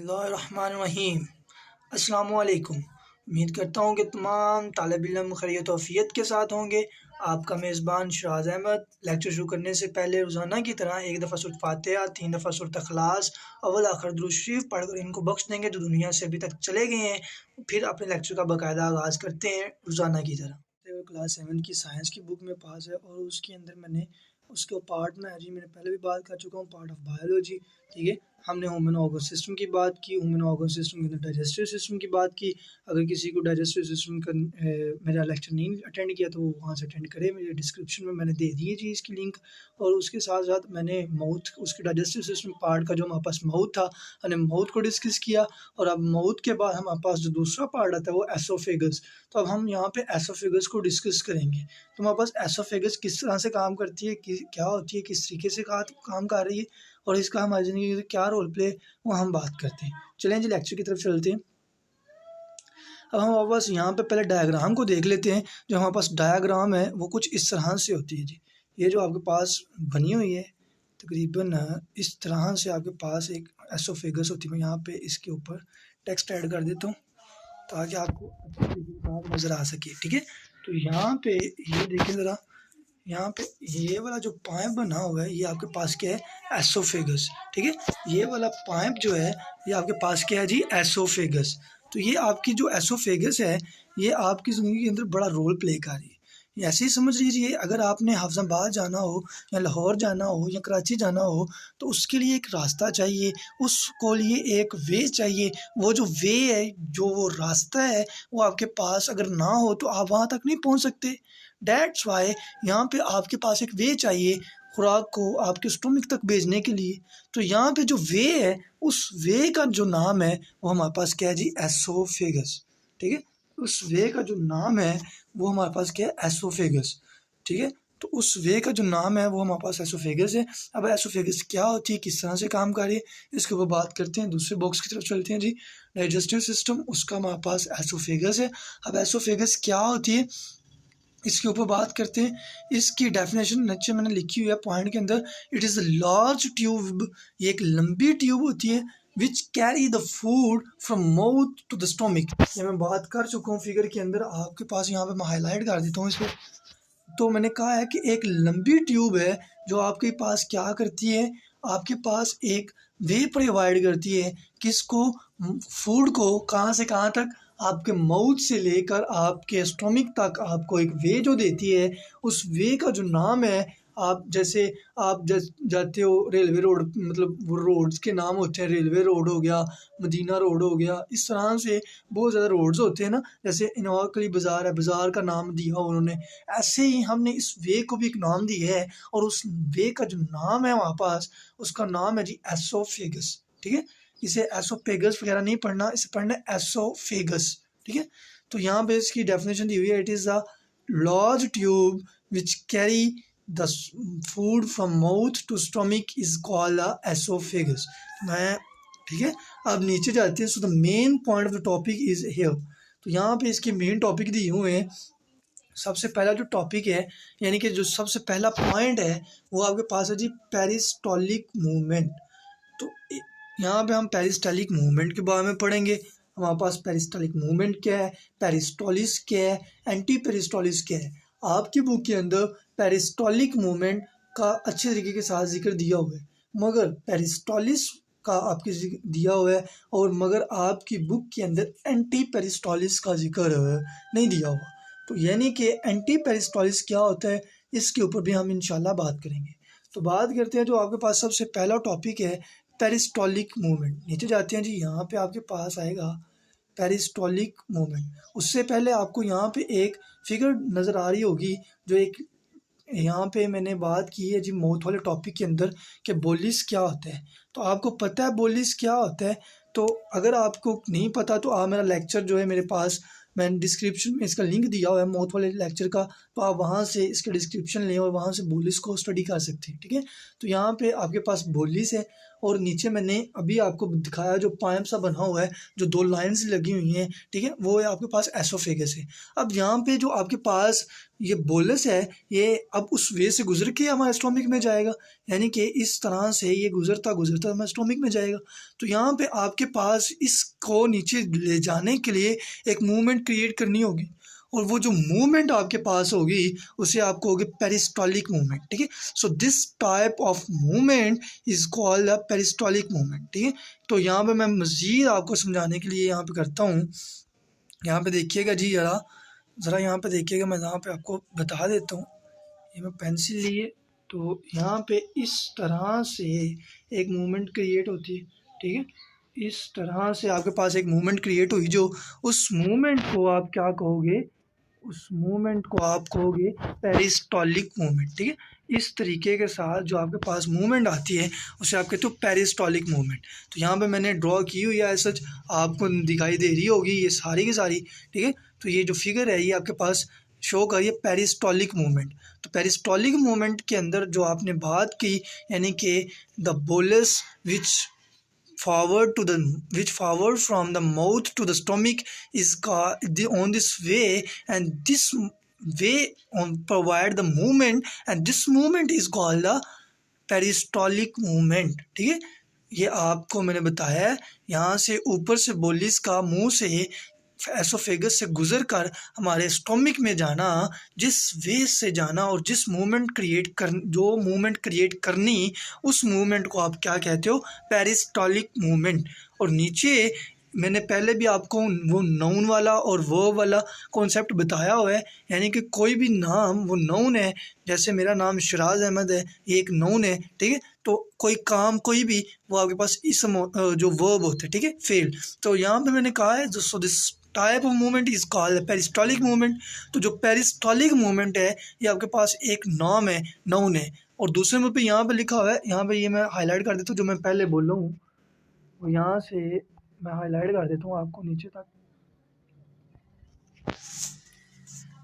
बिस्मिल्लाहिर्रहमानिर्रहीम। अस्सलामुअलैकुम। उम्मीद करता हूँ कि तमाम तालिब इल्म खैरियत व आफियत के साथ होंगे। आपका मेज़बान शराज अहमद। लेक्चर शुरू करने से पहले रोज़ाना की तरह एक दफ़ा सूरत फातिहा, 3 दफ़ा सूरत इखलास, अव्वल आखिर दुरूद शरीफ पढ़कर इनको बख्श देंगे जो दुनिया से अभी तक चले गए हैं। फिर अपने लेक्चर का बाकायदा आगाज़ करते हैं रोज़ाना की तरह। क्लास 7 की साइंस की बुक में पास है और उसके अंदर मैंने उसके पार्ट में जी मैंने पहले भी बात कर चुका हूँ, पार्ट ऑफ बायोलॉजी। ठीक है, हमने ह्यूमन ऑर्गन सिस्टम की बात की, ह्यूमन ऑर्गन सिस्टम के अंदर डाइजेस्टिव सिस्टम की बात की। अगर किसी को डाइजेस्टिव सिस्टम का मेरा लेक्चर नहीं अटेंड किया तो वो वहाँ से अटेंड करे, मेरे डिस्क्रिप्शन में मैंने दे दी है जी इसकी लिंक। और उसके साथ साथ मैंने माउथ, उसके डाइजेस्टिव सिस्टम पार्ट का जो हमारे पास माउथ था, हमने माउथ को डिस्कस किया। और अब माउथ के बाद हमारे पास जो दूसरा पार्ट आता है वो एसोफेगस। तो अब हम यहाँ पे एसोफेगस को डिस्कस करेंगे। तो हमारे पास एसोफेगस किस तरह से काम करती है, क्या होती है, किस तरीके से काम कर रही है और इसका हमारी ज़िंदगी में क्या रोल प्ले, वो हम बात करते हैं। चलें जी लेक्चर की तरफ चलते हैं। अब हम वापस यहाँ पे पहले डायग्राम को देख लेते हैं। जो हमारे पास डायग्राम है वो कुछ इस तरह से होती है जी। ये जो आपके पास बनी हुई है तकरीबन इस तरह से आपके पास एक एसोफेगस होती है। मैं यहाँ पे इसके ऊपर टेक्स्ट ऐड कर देता हूँ ताकि आपको अच्छी तरीके से बात नज़र आ सके। ठीक है, तो यहाँ पे ये देखें ज़रा, यहाँ पे ये वाला जो पाइप बना हुआ है ये आपके पास क्या है, एसोफेगस। ठीक है, ये वाला पाइप जो है ये आपके पास क्या है जी, एसोफेगस। तो ये आपकी जो एसोफेगस है ये आपकी ज़िंदगी के अंदर बड़ा रोल प्ले कर रही है। ये ऐसे ही समझ लीजिए, अगर आपने हाफिजाबाद जाना हो या लाहौर जाना हो या कराची जाना हो तो उसके लिए एक रास्ता चाहिए, उसको लिए एक वे चाहिए। वो जो वे है, जो वो रास्ता है, वो आपके पास अगर ना हो तो आप वहाँ तक नहीं पहुँच सकते। डैट्स वाई यहाँ पे आपके पास एक वे चाहिए खुराक को आपके स्टोमिक तक भेजने के लिए। तो यहाँ पे जो वे है, उस वे का जो नाम है वो हमारे पास क्या है जी, एसोफेगस। ठीक है, उस वे का जो नाम है वो हमारे पास क्या है, एसोफेगस। ठीक है, तो उस वे का जो नाम है वो हमारे पास एसोफेगस है। अब एसोफेगस क्या होती है, किस तरह से काम कर रही है, इसके ऊपर बात करते हैं। दूसरे बॉक्स की तरफ चलते हैं जी। डाइजेस्टिव सिस्टम, उसका हमारे पास एसोफेगस है। अब एसोफेगस क्या होती है इसके ऊपर बात करते हैं। इसकी डेफिनेशन नीचे मैंने लिखी हुई है पॉइंट के अंदर। It is a large tube, ये एक लंबी ट्यूब होती है which carry the food from mouth to the stomach. ये मैं बात कर चुका हूँ फिगर के अंदर, आपके पास यहाँ पे मैं हाईलाइट कर देता हूँ इसको। तो मैंने कहा है कि एक लंबी ट्यूब है जो आपके पास क्या करती है, आपके पास एक वे प्रोवाइड करती है। किसको, फूड को, कहाँ से कहाँ तक, आपके माउथ से लेकर आपके स्टोमिक तक आपको एक वे जो देती है। उस वे का जो नाम है, आप जैसे आप जाते हो रेलवे रोड, मतलब वो रोड्स के नाम होते हैं, रेलवे रोड हो गया, मदीना रोड हो गया, इस तरह से बहुत ज़्यादा रोड्स होते हैं ना। जैसे इनवाकली बाज़ार है, बाज़ार का नाम दिया उन्होंने, ऐसे ही हमने इस वे को भी एक नाम दिया है। और उस वे का जो नाम है वहाँ पास, उसका नाम है जी एसोफेगस। ठीक है, इसे एसोफेगस वगैरह नहीं पढ़ना, इसे पढ़ना है एसोफेगस। ठीक है, तो यहाँ पे इसकी डेफिनेशन दी हुई है। It is a large tube which carry the food from mouth to stomach is called a esophagus. मैं ठीक है, अब नीचे जाते हैं। So the main point of the topic is here. तो यहाँ पे इसके मेन टॉपिक दिए हुए हैं। सबसे पहला जो टॉपिक है, यानी कि जो सबसे पहला पॉइंट है, वो आपके पास है जी पेरिस्टोलिक मूवमेंट। तो यहाँ पे हम पेरिस्टोलिक मूवमेंट के बारे में पढ़ेंगे। हमारे पास पेरिस्टोलिक मूवमेंट क्या है, पेरिस्टोलिस क्या है, एंटी पेरिस्टोलिस क्या है। आपकी बुक के अंदर पेरिस्टोलिक मूवमेंट का अच्छे तरीके के साथ जिक्र दिया हुआ है, मगर पेरिस्टोलिस का आपके दिया हुआ है, और मगर आपकी बुक के अंदर एंटी पेरिस्टोलिस का जिक्र नहीं दिया हुआ। तो यानी कि एंटी पेरिस्टोलिस क्या होता है, इसके ऊपर भी हम इंशाल्लाह बात करेंगे। तो बात करते हैं जो आपके पास सबसे पहला टॉपिक है, पेरिस्टोलिक मूवमेंट। नीचे जाते हैं जी, यहाँ पे आपके पास आएगा पेरिस्टोलिक मूवमेंट। उससे पहले आपको यहाँ पे एक फिगर नज़र आ रही होगी, जो एक यहाँ पे मैंने बात की है जी माउथ वाले टॉपिक के अंदर कि बोलिस क्या होता है। तो आपको पता है बोलिस क्या होता है? तो अगर आपको नहीं पता तो आप मेरा लेक्चर जो है मेरे पास, मैंने डिस्क्रिप्शन में इसका लिंक दिया हुआ है माउथ वाले लेक्चर का, तो आप वहाँ से इसका डिस्क्रिप्शन लें और वहाँ से बोलिस को स्टडी कर सकते हैं। ठीक है, तो यहाँ पे आपके पास बोलिस है और नीचे मैंने अभी आपको दिखाया जो पाइप सा बना हुआ है, जो 2 लाइन्स लगी हुई हैं, ठीक है, वो है आपके पास एसोफेगस है। अब यहाँ पे जो आपके पास ये बोलस है, ये अब उस वे से गुजर के हमारे स्टोमिक में जाएगा, यानी कि इस तरह से ये गुजरता गुजरता हमारे स्टोमिक में जाएगा। तो यहाँ पे आपके पास इसको नीचे ले जाने के लिए एक मूवमेंट क्रिएट करनी होगी, और वो जो मूवमेंट आपके पास होगी उसे आपको होगी पेरिस्टॉलिक मूवमेंट, ठीक है। So this type of movement is called a peristaltic movement, ठीक है। तो यहाँ पे मैं मज़ीद आपको समझाने के लिए यहाँ पे करता हूँ, यहाँ पे देखिएगा जी, ज़रा यहाँ पे देखिएगा, मैं यहाँ पे आपको बता देता हूँ। ये मैं पेंसिल लिए, तो यहाँ पे इस तरह से एक मूवमेंट क्रिएट होती है, ठीक है। इस तरह से आपके पास एक मूवमेंट क्रिएट हुई, जो उस मूवमेंट को आप क्या कहोगे, उस मूवमेंट को आप कहोगे पेरिस्टॉलिक मूवमेंट, ठीक है। इस तरीके के साथ जो आपके पास मूवमेंट आती है उसे आप कहते हो पेरिस्टॉलिक मूवमेंट। तो यहाँ पे मैंने ड्रॉ की हुई है, सच आपको दिखाई दे रही होगी ये सारी की सारी, ठीक है। तो ये जो फिगर है ये आपके पास शो कर रही है पेरिस्टॉलिक मूवमेंट। तो पेरिस्टॉलिक मूवमेंट के अंदर जो आपने बात की, यानी कि the bolus which forward from the mouth to the stomach is on this way, and this way provide the movement, and this movement is called the peristaltic movement, ठीक है। ये आपको मैंने बताया है, यहाँ से ऊपर से बोलिस का मुंह से एसोफेगस से गुजर कर हमारे स्टोमिक में जाना, जिस वे से जाना और जिस मूवमेंट जो मूवमेंट क्रिएट करनी, उस मूवमेंट को आप क्या कहते हो, पेरिस्टॉलिक मूवमेंट। और नीचे मैंने पहले भी आपको वो नाउन वाला और वर्ब वाला कॉन्सेप्ट बताया हुआ है, यानी कि कोई भी नाम वो नाउन है, जैसे मेरा नाम शिराज अहमद है, ये एक नाउन है, ठीक है। तो कोई काम कोई भी वो आपके पास इसम जो वर्ब होते हैं, ठीक है, फेल। तो यहाँ पे मैंने कहा है so this type of movement is called peristaltic movement. तो जो पेरिस्टॉलिक मूवमेंट है ये आपके पास एक नाम है, नाउन है। और दूसरे नंबर पे यहाँ पे लिखा हुआ है, यहाँ पे ये मैं हाईलाइट कर देता हूँ, जो मैं पहले बोल रहा हूँ वो यहाँ से मैं हाईलाइट कर देता हूँ आपको नीचे तक।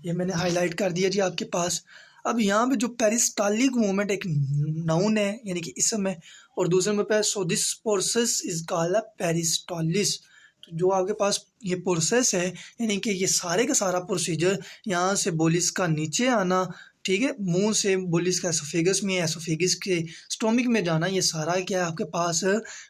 ये मैंने हाईलाइट कर दिया जी आपके पास। अब यहाँ पे जो पेरिस्टॉलिक मूवमेंट एक नाउन है, यानी कि इसम है, और दूसरे नंबर पे so this process is called a peristalsis. तो जो आपके पास ये प्रोसेस है, यानी कि ये सारे का सारा प्रोसीजर, यहाँ से बोलिस का नीचे आना, ठीक है, मुंह से बोलिस का एसोफेगस में, एसोफेगस के स्टोमिक में जाना, ये सारा क्या है आपके पास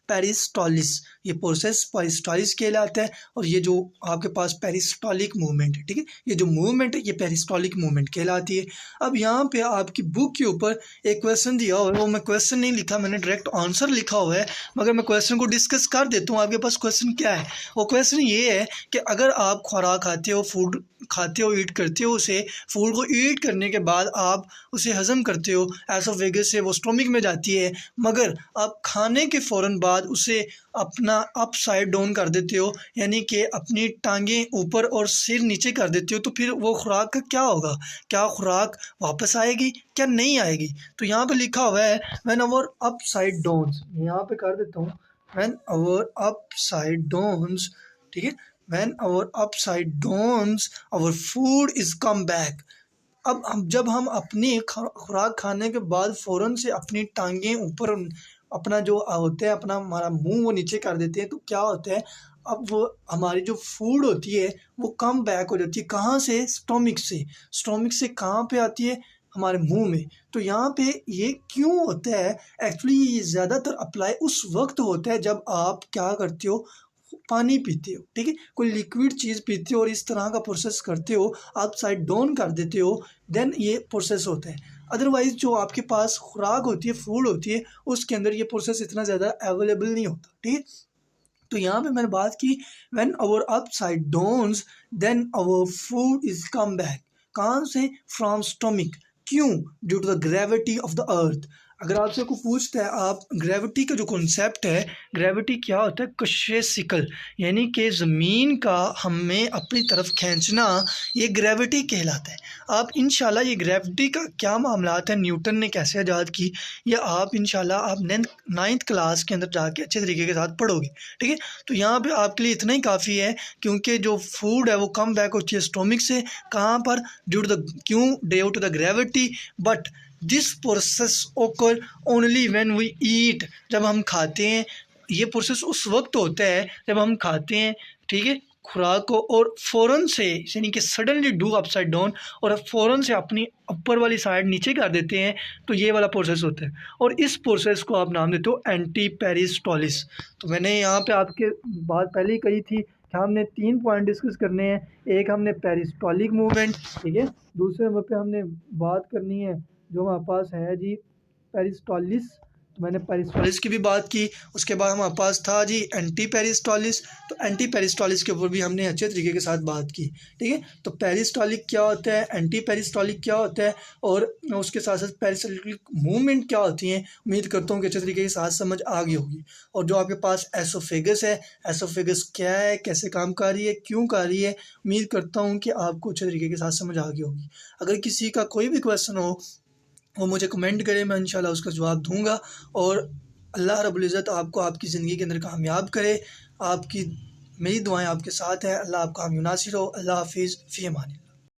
पेरिस्टॉलिस। ये प्रोसेस पेरिस्टॉलिस कहलाता है। और ये जो आपके पास पेरिस्टॉलिक मूवमेंट है, ठीक है, ये जो मूवमेंट है ये पेरिस्टॉलिक मूवमेंट कहलाती है। अब यहाँ पे आपकी बुक के ऊपर एक क्वेश्चन दिया हुआ है, वो मैं क्वेश्चन नहीं लिखा, मैंने डायरेक्ट आंसर लिखा हुआ है, मगर मैं क्वेश्चन को डिस्कस कर देता हूँ। आपके पास क्वेश्चन क्या है, वो क्वेश्चन ये है कि अगर आप खुराक खाते हो, फूड खाते हो, ईट करते हो, उसे फूड को ईट करने के बाद आप उसे हज़म करते हो, एसोफेगस से वो स्टोमिक में जाती है, मगर आप खाने के फ़ौरन बाद उसे अपना अप साइड डाउन कर देते हो, यानी कि अपनी टांगें ऊपर और सिर नीचे कर देते हो, तो फिर वो खुराक का क्या होगा, क्या खुराक वापस आएगी, क्या नहीं आएगी। तो यहाँ पे लिखा हुआ है when our up side downs, यहाँ पे कर देता हूँ, when our up side downs, ठीक है, when our up side downs our food is come back. अब जब हम अपनी खुराक खाने के बाद फ़ौरन से अपनी टांगें ऊपर, अपना जो होता है, अपना हमारा मुंह वो नीचे कर देते हैं, तो क्या होता है, अब वो हमारी जो फूड होती है वो कम बैक हो जाती है। कहाँ से, स्टोमिक से। स्टोमिक से कहाँ पे आती है, हमारे मुंह में। तो यहाँ पे ये क्यों होता है, एक्चुअली ये ज़्यादातर अप्लाई उस वक्त होता है जब आप क्या करते हो, पानी पीते हो, ठीक है, कोई लिक्विड चीज़ पीते हो और इस तरह का प्रोसेस करते हो, आप साइड डाउन कर देते हो, देन ये प्रोसेस होता है। अदरवाइज़ जो आपके पास खुराक होती है, फूड होती है, उसके अंदर ये प्रोसेस इतना ज़्यादा अवेलेबल नहीं होता, ठीक है। तो यहाँ पे मैंने बात की when our up side downs then our food is come back. कहाँ से, फ्रॉम स्टोमिक। क्यों, due to the gravity of the earth. अगर आपसे को पूछता है आप, ग्रेविटी का जो कॉन्सेप्ट है, ग्रेविटी क्या होता है, कशिसिकल, यानी कि ज़मीन का हमें अपनी तरफ खींचना, ये ग्रेविटी कहलाता है। आप इंशाल्लाह ये ग्रेविटी का क्या मामलात है, न्यूटन ने कैसे ईजाद की, या आप इंशाल्लाह आप 9th क्लास के अंदर जाके अच्छे तरीके के साथ पढ़ोगे, ठीक है। तो यहाँ पे आपके लिए इतना ही काफ़ी है, क्योंकि जो फूड है वो कम बैक होती है स्टोमिक से, कहाँ पर, due to the gravity. But this process occur only when we eat, जब हम खाते हैं। ये प्रोसेस उस वक्त होता है जब हम खाते हैं, ठीक है, खुराक को, और फ़ौरन से, यानी कि सडनली डू अपसाइड डाउन, और फ़ौरन से अपनी ऊपर वाली साइड नीचे कर देते हैं, तो ये वाला प्रोसेस होता है। और इस प्रोसेस को आप नाम देते हो एंटी पेरिस्टोलिस। तो मैंने यहाँ पे आपके बात पहले ही कही थी कि हमने 3 पॉइंट डिस्कस करने हैं। एक हमने पेरिस्टोलिक मूवमेंट, ठीक है, दूसरे नंबर पे हमने बात करनी है जो हमारे पास है जी पेरिस्टोलिस, तो मैंने पेरिस्टोलिस की भी बात की। उसके बाद हमारे पास था जी एंटी पेरिस्टोलिस, तो एंटी पेरिस्टोलिस के ऊपर भी हमने अच्छे तरीके के साथ बात की, ठीक है। तो पेरिस्टोलिक क्या होता है, एंटी पेरिस्टोलिक क्या होता है, और उसके साथ साथ पेरिस्टोलिक मूवमेंट क्या होती हैं। उम्मीद करता हूँ कि अच्छे तरीके के साथ समझ आ गई होगी। और जो आपके पास एसोफेगस है, एसोफेगस क्या है, कैसे काम कर रही है, क्यों कर रही है, उम्मीद करता हूँ कि आपको अच्छे तरीके के साथ समझ आ गई होगी। अगर किसी का कोई भी क्वेश्चन हो वो मुझे कमेंट करे, मैं इंशाल्लाह उसका जवाब दूंगा। और अल्लाह रब्बुल इज़्ज़त आपको आपकी ज़िंदगी के अंदर कामयाब करे। आपकी मेरी दुआएं आपके साथ हैं। अल्लाह आपका हम नासिर हो। अल्लाह हाफिज़, फ़ी अमान।